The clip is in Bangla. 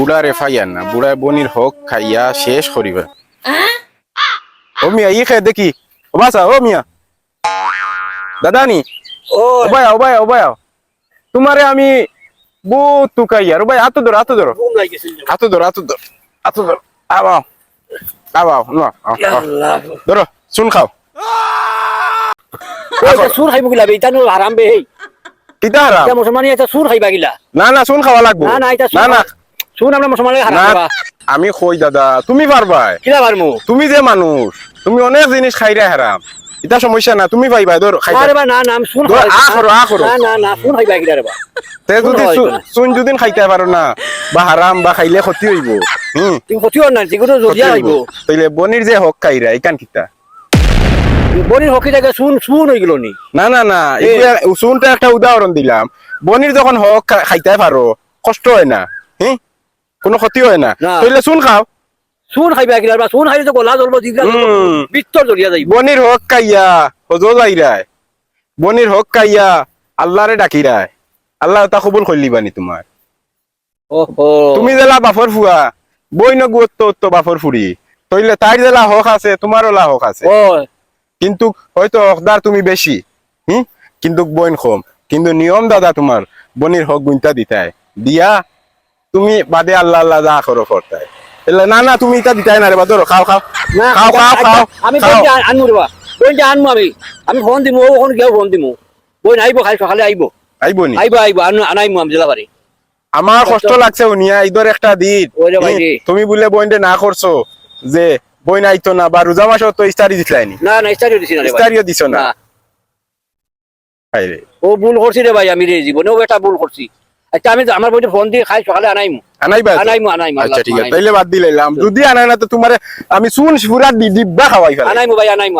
বুড়ারে ফাইয়ার না, বুড়ায় বনির হক খাইয়া শেষ করিবে। ও মিয়া ই খেয়ে দেখি, ও বাসা, ও মিয়া দাদা নি, ও ও ভাই তোমারে আমি বহুত তুকাইয়া, ও ভাই হাত ধরো ঘুম লাগেছে হাত ধরো আবাও আবাও না আল্লাহ ধরো শুন খাও। ওই সুর খাইব গিলা বেটা নো আরাম বে হেই কিতা হারাম? এটা মুসলমানি এটা সুর খাইবা গিলা না শুন খাওয়া লাগবো। না এটা না সুর আমরা মুসলমানি হারাম না খাবা আমি কই দাদা তুমি পারবাই, কিলা পারমু তুমি যে মানুষ, তুমি অনেক জিনিস খাইরা হারাম, এটা সমস্যা না, তুমি পাইবা ধর খাইবা। আরে বা না নাম সুর ধর, খাইবা আ করো। না সুর খাইবা গিলা রে বা তে যদি চুন যদি খাইতে পারো না বা হারাম বা খাইলে ক্ষতি হইব। তুমি ক্ষতিও না যেগুলো জরিয়া হইব তাইলে বনির যে হক খাইরা ইকান কিতা বনির হকি জায়গা শুন হই গেল নি না চুনটা একটা উদাহরণ দিলাম। বনির যখন হক খাইতে পারো কষ্ট হয় না, কোনো ক্ষতি হয় না, না। তাইলে চুন খাও। শুন খাইবা গিলা বা শুন খাইলে তো গলা জ্বলবো জিগা বিত্তর জরিয়া যাইব বনির হক খাইয়া হজো যাইরায়, বনির হক খাইয়া আল্লাহরে ডাকিরায়, আল্লাহ তা কবুল করলিবানি তোমার। ওহো তুমি জেলা বাফর ফুয়া বই নগুত্ত বাফর ফুরি, তইলে তাই জেলা হক আছে তোমারও লা হক আছে, ও কিন্তু হয়তো হকদার তুমি বেশি, কিন্তু বইন কম, কিন্তু নিয়ম দাদা তোমার বনির হক গুনতা দিতায় দিয়া তুমি বাদে আল্লাহ যা করো করতায়। এলে না তুমি ইটা দিতাই না রে বা ধরো খাও না খাও আমি বই আনমু রে বা বই আনমু আমি ফোন দিমু ওখানে গিয়ে ফোন দিমু বই আইব খাই সকালে আইব আইবনি। আনাইমু আমি জেলা বাড়ি আমার কষ্ট লাগছে উনিয়া ঈদের একটা দিন ওরে ভাই রে। তুমি বলে বইনটা না করছো যে বই নাইতো না বা রোজা মাসও তো ইস্তারি দিতলাইনি, না স্টাডিও দিছি না রে ভাই ইস্তারিও দিছো না। হায়রে, ও ভুল করছি রে ভাই আমি রে জীবনেও একটা ভুল করছি। আচ্ছা আমি আমার বইটা ফোন দিয়ে খাই সকালে আনাইমু আনাইবা তো? আনাইমু আচ্ছা ঠিক আছে, তাইলে বাদ দিলাম। যদি আনাই না তো তোমারে আমি চুন পুরা দিব্বা খাওয়াই ফেলাই। আনাইমু ভাই আনাইমু